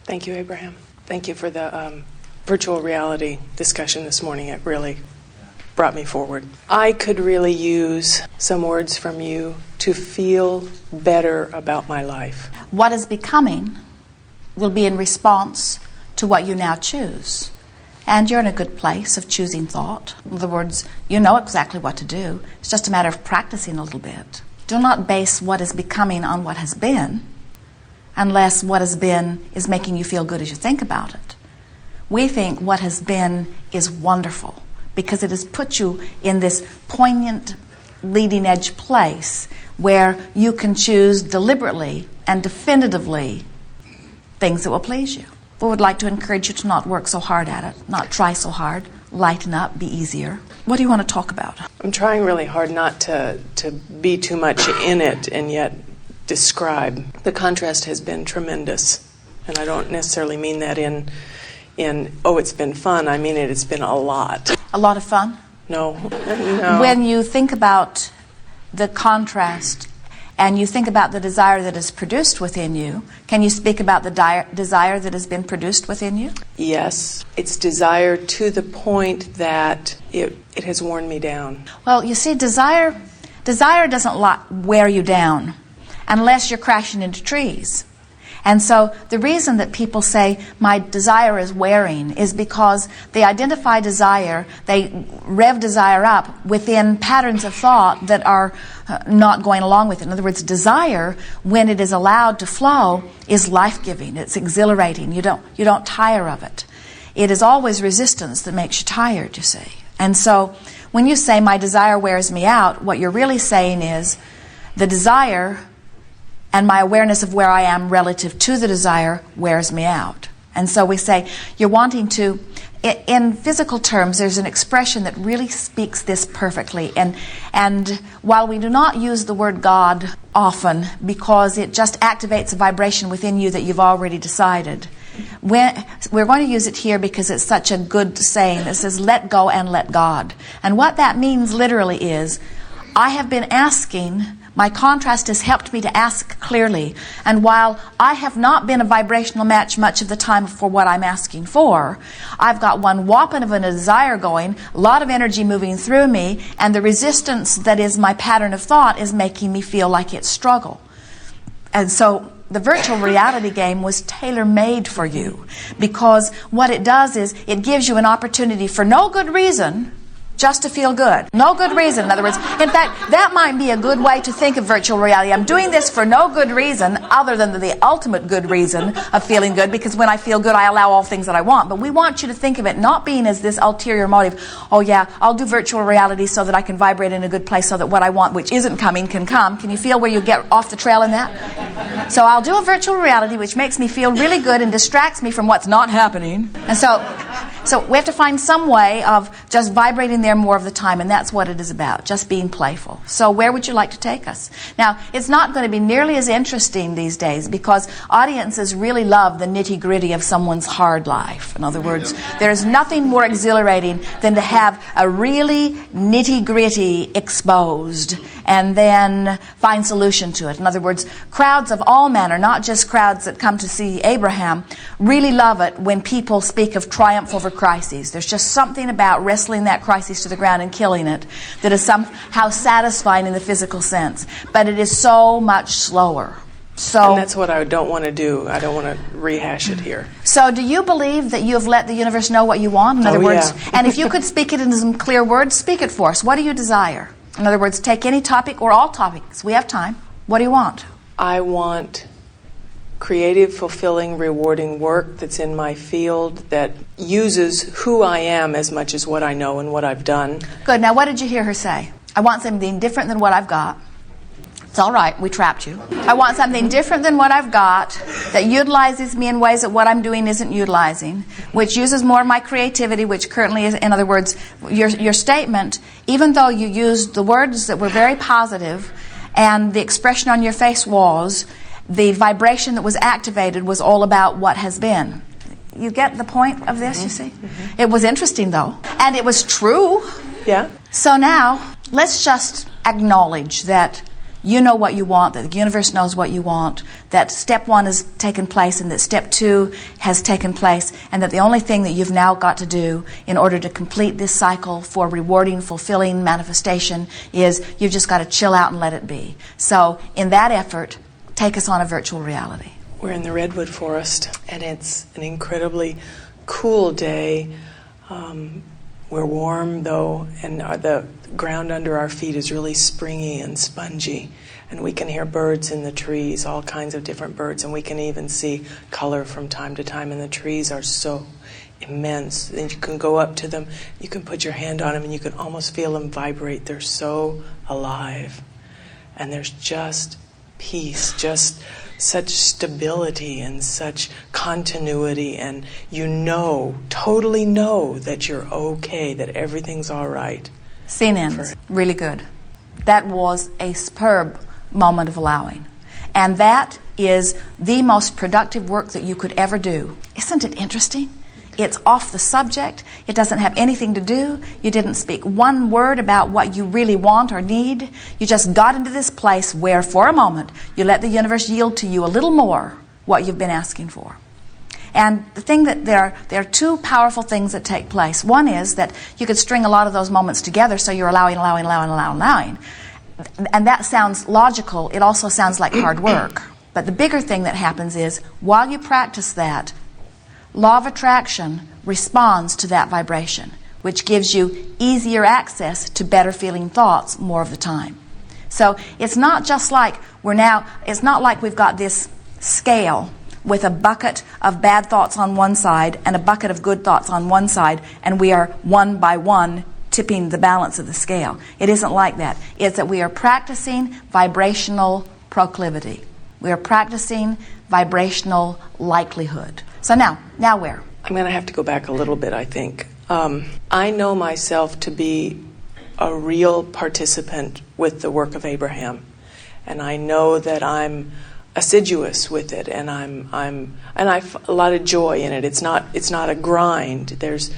Thank you, Abraham. Thank you for the virtual reality discussion this morning. It really brought me forward. I could really use some words from you to feel better about my life. What is becoming will be in response to what you now choose. And you're in a good place of choosing thought. In other words, you know exactly what to do. It's just a matter of practicing a little bit. Do not base what is becoming on what has been, unless what has been is making you feel good as you think about it. We think what has been is wonderful because it has put you in this poignant leading edge place where you can choose deliberately and definitively things that will please you. We would like to encourage you to not work so hard at it, not try so hard, lighten up, be easier. What do you want to talk about? I'm trying really hard not to be too much in it and yet describe. The contrast has been tremendous, and I don't necessarily mean that in oh, it's been fun. I mean it's been a lot. A lot of fun? No. When you think about the contrast and you think about the desire that is produced within you, can you speak about the desire that has been produced within you? Yes. It's desire to the point that it has worn me down. Well, you see, desire doesn't wear you down unless you're crashing into trees. And so the reason that people say my desire is wearing is because they identify desire, they rev desire up within patterns of thought that are not going along with it. In other words, desire, when it is allowed to flow, is life-giving. It's exhilarating. You don't tire of it. It is always resistance that makes you tired, you see. And so when you say my desire wears me out, what you're really saying is the desire and my awareness of where I am relative to the desire wears me out. And so we say, you're wanting to, in physical terms, there's an expression that really speaks this perfectly. And while we do not use the word God often because it just activates a vibration within you that you've already decided, we're going to use it here because it's such a good saying that says, let go and let God. And what that means literally is, I have been asking. My contrast has helped me to ask clearly. And while I have not been a vibrational match much of the time for what I'm asking for, I've got one whopping of a desire going, a lot of energy moving through me, and the resistance that is my pattern of thought is making me feel like it's struggle. And so the virtual reality game was tailor-made for you because what it does is it gives you an opportunity for no good reason just to feel good. No good reason, in other words. In fact, that might be a good way to think of virtual reality. I'm doing this for no good reason other than the ultimate good reason of feeling good, because when I feel good, I allow all things that I want. But we want you to think of it not being as this ulterior motive. Oh yeah, I'll do virtual reality so that I can vibrate in a good place so that what I want, which isn't coming, can come. Can you feel where you get off the trail in that? So I'll do a virtual reality which makes me feel really good and distracts me from what's not happening. And so we have to find some way of just vibrating there more of the time, and that's what it is about, just being playful. So where would you like to take us? Now, it's not going to be nearly as interesting these days because audiences really love the nitty-gritty of someone's hard life. In other words, there's nothing more exhilarating than to have a really nitty-gritty exposed and then find solution to it. In other words, crowds of all manner, not just crowds that come to see Abraham, really love it when people speak of triumph over crises. There's just something about wrestling that crisis to the ground and killing it that is somehow satisfying in the physical sense. But it is so much slower. And that's what I don't want to do. I don't want to rehash it here. So do you believe that you have let the universe know what you want? In other words, and if you could speak it in some clear words, speak it for us. What do you desire? In other words, take any topic or all topics. We have time. What do you want? I want creative, fulfilling, rewarding work that's in my field that uses who I am as much as what I know and what I've done. Good. Now, what did you hear her say? I want something different than what I've got. It's all right. We trapped you. I want something different than what I've got that utilizes me in ways that what I'm doing isn't utilizing, which uses more of my creativity, which currently is, in other words, your statement, even though you used the words that were very positive and the expression on your face was, the vibration that was activated was all about what has been. You get the point of this, you see? Mm-hmm. It was interesting, though. And it was true. Yeah. So now, let's just acknowledge that you know what you want, that the universe knows what you want, that step 1 has taken place and that step 2 has taken place, and that the only thing that you've now got to do in order to complete this cycle for rewarding, fulfilling manifestation is you've just got to chill out and let it be. So in that effort, take us on a virtual reality. We're in the Redwood forest, and it's an incredibly cool day. We're warm, though, and the ground under our feet is really springy and spongy. And we can hear birds in the trees, all kinds of different birds, and we can even see color from time to time. And the trees are so immense. And you can go up to them, you can put your hand on them, and you can almost feel them vibrate. They're so alive. And there's just peace, just such stability and such continuity, and you know, totally know that you're okay, that everything's all right. Scene ends. Really good. That was a superb moment of allowing. And that is the most productive work that you could ever do. Isn't it interesting? It's off the subject. It doesn't have anything to do. You didn't speak one word about what you really want or need. You just got into this place where, for a moment, you let the universe yield to you a little more what you've been asking for. And the thing that there are two powerful things that take place. One is that you could string a lot of those moments together, so you're allowing. And that sounds logical. It also sounds like hard work. But the bigger thing that happens is, while you practice that, law of attraction responds to that vibration, which gives you easier access to better feeling thoughts more of the time. So it's not just like it's not like we've got this scale with a bucket of bad thoughts on one side and a bucket of good thoughts on one side, and we are one by one tipping the balance of the scale. It isn't like that. It's that we are practicing vibrational proclivity. We are practicing vibrational likelihood. So now where? I'm going to have to go back a little bit, I think. I know myself to be a real participant with the work of Abraham, and I know that I'm assiduous with it, and I have a lot of joy in it. It's not a grind. There's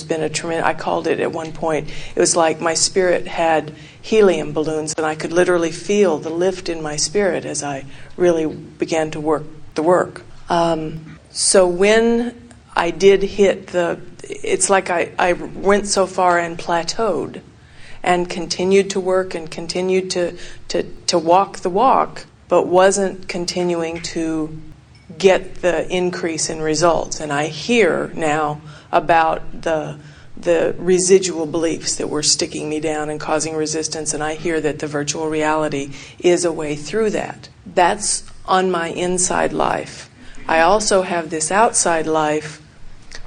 been a tremendous. I called it at one point. It was like my spirit had helium balloons, and I could literally feel the lift in my spirit as I really began to work the work. So when I did hit it's like I went so far and plateaued and continued to work and continued to walk the walk, but wasn't continuing to get the increase in results. And I hear now about the residual beliefs that were sticking me down and causing resistance, and I hear that the virtual reality is a way through that. That's on my inside life. I also have this outside life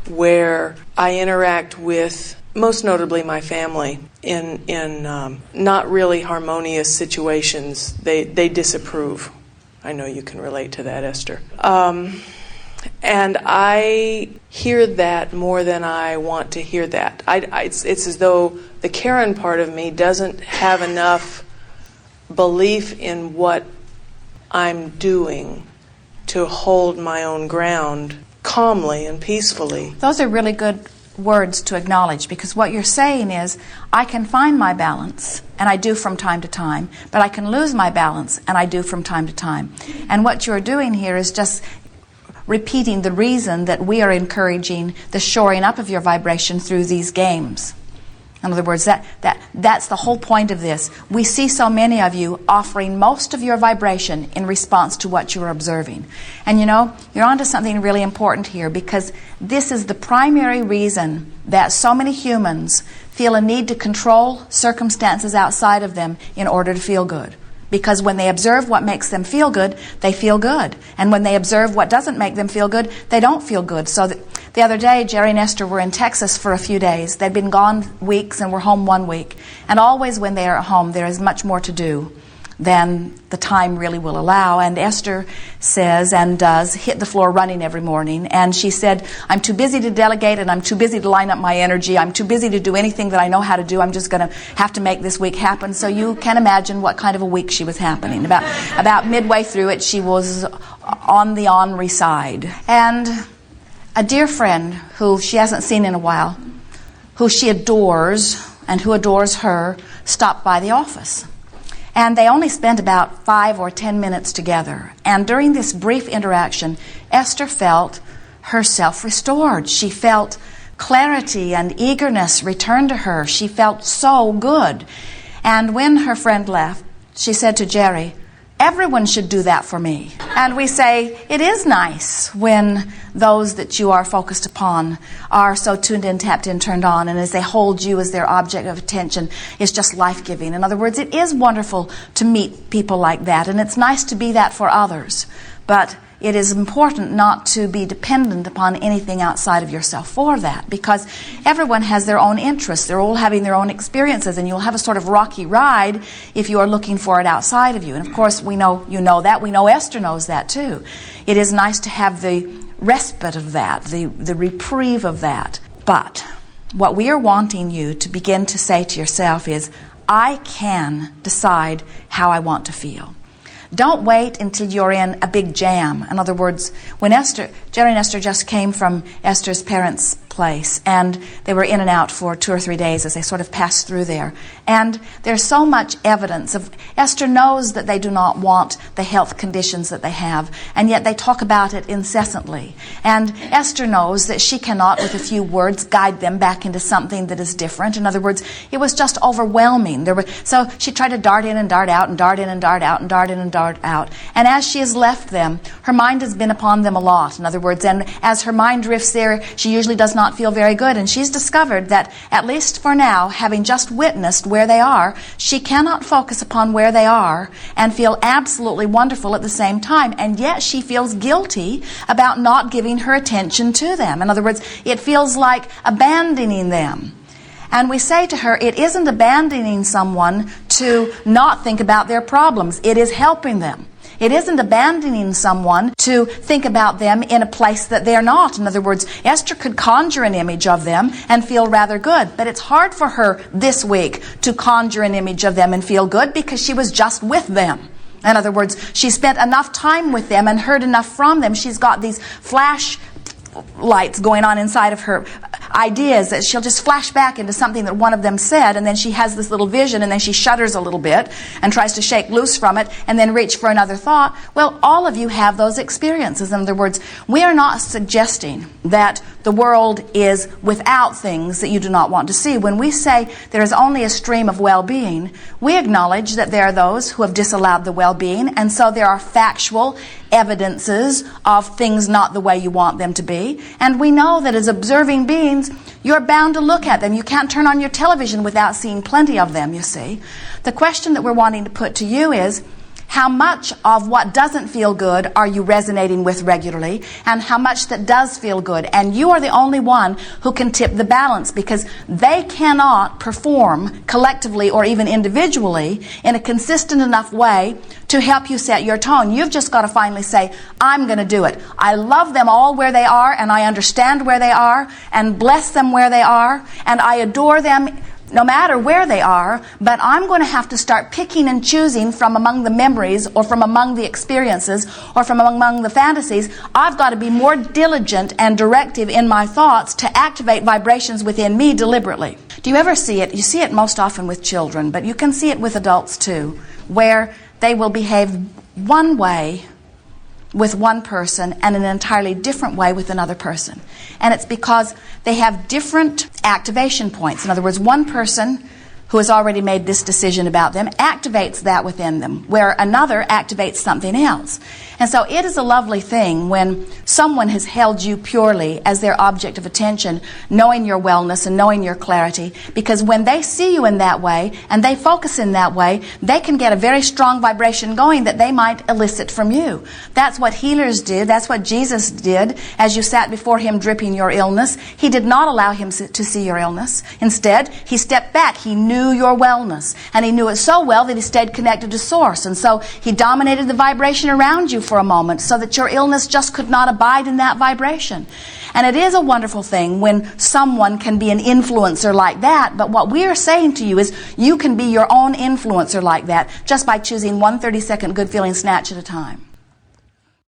where I interact with, most notably, my family in not really harmonious situations. They disapprove. I know you can relate to that, Esther. And I hear that more than I want to hear that. It's as though the Karen part of me doesn't have enough belief in what I'm doing to hold my own ground calmly and peacefully. Those are really good words to acknowledge, because what you're saying is, I can find my balance, and I do from time to time, but I can lose my balance, and I do from time to time. And what you're doing here is just repeating the reason that we are encouraging the shoring up of your vibration through these games. In other words, that's the whole point of this. We see so many of you offering most of your vibration in response to what you're observing. And you know, you're onto something really important here, because this is the primary reason that so many humans feel a need to control circumstances outside of them in order to feel good. Because when they observe what makes them feel good, they feel good. And when they observe what doesn't make them feel good, they don't feel good. So the other day, Jerry and Esther were in Texas for a few days. They'd been gone weeks and were home 1 week. And always when they are at home, there is much more to do than the time really will allow. And Esther says and does hit the floor running every morning. And she said, I'm too busy to delegate, and I'm too busy to line up my energy. I'm too busy to do anything that I know how to do. I'm just going to have to make this week happen. So you can imagine what kind of a week she was happening. About midway through it, she was on the ornery side. And a dear friend who she hasn't seen in a while, who she adores and who adores her, stopped by the office. And they only spent about 5 or 10 minutes together. And during this brief interaction, Esther felt herself restored. She felt clarity and eagerness return to her. She felt so good. And when her friend left, she said to Jerry, "Everyone should do that for me." And we say, it is nice when those that you are focused upon are so tuned in, tapped in, turned on, and as they hold you as their object of attention, it's just life-giving. In other words, it is wonderful to meet people like that, and it's nice to be that for others. But it is important not to be dependent upon anything outside of yourself for that, because everyone has their own interests. They're all having their own experiences, and you'll have a sort of rocky ride if you are looking for it outside of you. And of course, we know you know that. We know Esther knows that too. It is nice to have the respite of that, the reprieve of that. But what we are wanting you to begin to say to yourself is, I can decide how I want to feel. Don't wait until you're in a big jam. In other words, when Jerry and Esther just came from Esther's parents' place, and they were in and out for 2 or 3 days as they sort of passed through there. And there's so much evidence of, Esther knows that they do not want the health conditions that they have, and yet they talk about it incessantly. And Esther knows that she cannot, with a few words, guide them back into something that is different. In other words, it was just overwhelming. So she tried to dart in and dart out, and dart in and dart out, and dart in and dart out. And as she has left them, her mind has been upon them a lot. In other words, and as her mind drifts there, she usually does not feel very good. And she's discovered that, at least for now, having just witnessed where they are, she cannot focus upon where they are and feel absolutely wonderful at the same time. And yet she feels guilty about not giving her attention to them. In other words, it feels like abandoning them. And we say to her, it isn't abandoning someone to not think about their problems. It is helping them. It isn't abandoning someone to think about them in a place that they're not. In other words, Esther could conjure an image of them and feel rather good. But it's hard for her this week to conjure an image of them and feel good because she was just with them. In other words, she spent enough time with them and heard enough from them. She's got these flash lights going on inside of her ideas that she'll just flash back into something that one of them said, and then she has this little vision, and then she shudders a little bit and tries to shake loose from it and then reach for another thought. Well, all of you have those experiences. In other words, we are not suggesting that the world is without things that you do not want to see. When we say there is only a stream of well-being, we acknowledge that there are those who have disallowed the well-being, and so there are factual evidences of things not the way you want them to be. And we know that as observing beings, you're bound to look at them. You can't turn on your television without seeing plenty of them, you see. The question that we're wanting to put to you is, how much of what doesn't feel good are you resonating with regularly, and how much that does feel good? And you are the only one who can tip the balance, because they cannot perform collectively or even individually in a consistent enough way to help you set your tone. You've just got to finally say, I'm going to do it. I love them all where they are, and I understand where they are, and bless them where they are, and I adore them no matter where they are, but I'm going to have to start picking and choosing from among the memories, or from among the experiences, or from among the fantasies. I've got to be more diligent and directive in my thoughts to activate vibrations within me deliberately. Do you ever see it? You see it most often with children, but you can see it with adults too, where they will behave one way with one person and an entirely different way with another person. And it's because they have different activation points. In other words, one person who has already made this decision about them activates that within them, where another activates something else. And so it is a lovely thing when someone has held you purely as their object of attention, knowing your wellness and knowing your clarity, because when they see you in that way and they focus in that way, they can get a very strong vibration going that they might elicit from you. That's what healers did. That's what Jesus did as you sat before him dripping your illness. He did not allow him to see your illness. Instead, he stepped back. He knew your wellness, and he knew it so well that he stayed connected to source. And so he dominated the vibration around you for a moment so that your illness just could not abide in that vibration. And it is a wonderful thing when someone can be an influencer like that. But what we are saying to you is you can be your own influencer like that just by choosing one 30-second good feeling snatch at a time.